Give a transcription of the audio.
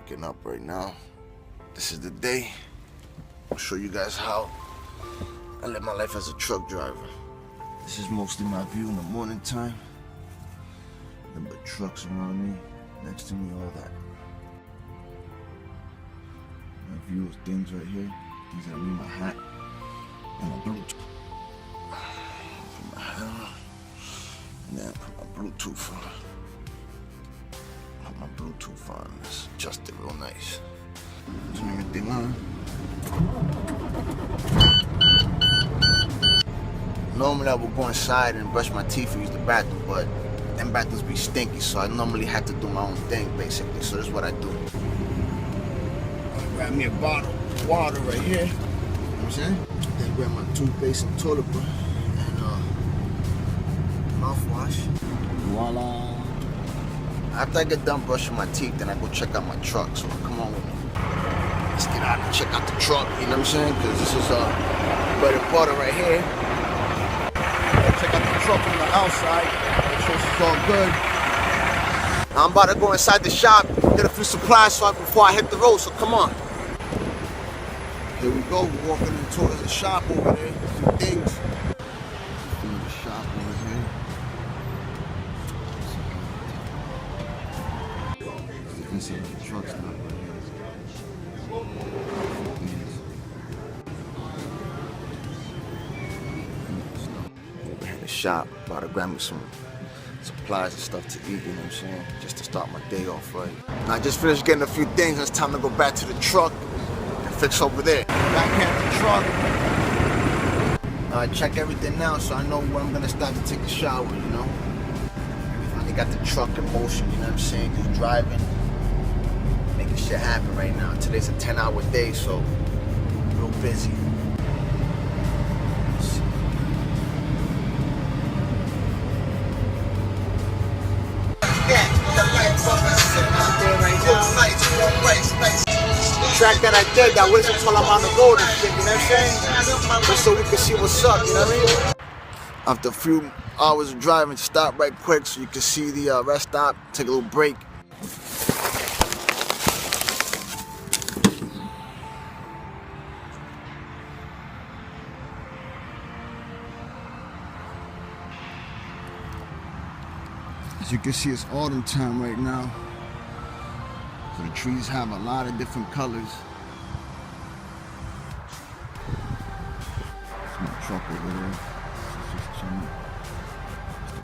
waking up right now. This is the day. I'll show you guys how I live my life as a truck driver. This is mostly my view in the morning time. Nothing but trucks around me, next to me, all that. My view of things right here. These are me, my hat, and my Bluetooth. Put my hat on, and then put my Bluetooth on. Put my Bluetooth on. Let's adjust it real nice. Turn everything on. Normally I would go inside and brush my teeth and use the bathroom, but them bathrooms be stinky, so I normally have to do my own thing, basically. So this is what I do. I grab me a bottle of water right here. You know what I'm saying? Then grab my toothpaste and toilet brush and mouthwash. Voila. After I get done brushing my teeth, then I go check out my truck. So come on with me. Let's get out and check out the truck, you know what I'm saying? Because this is bread and butter right here. Check out the truck from the outside, make sure it's all good. I'm about to go inside the shop, get a few supplies before I hit the road, so come on. Here we go, we're walking in towards the shop over there, a few things. The shop over here. You can see the truck's not right here. Shop, about to grab me some supplies and stuff to eat, you know what I'm saying? Just to start my day off right. And I just finished getting a few things, it's time to go back to the truck and fix over there. Back here at the truck. I check everything now so I know when I'm gonna start to take a shower, you know? Finally got the truck in motion, you know what I'm saying? Just driving, making shit happen right now. Today's a 10-hour day, so real busy. The track that I did, I waited until I'm on the road and shit, you know what I'm saying? Just so we can see what's up, you know what I mean? After a few hours of driving, stop right quick so you can see the rest stop, take a little break. As you can see, it's autumn time right now. So the trees have a lot of different colors. There's my truck over there.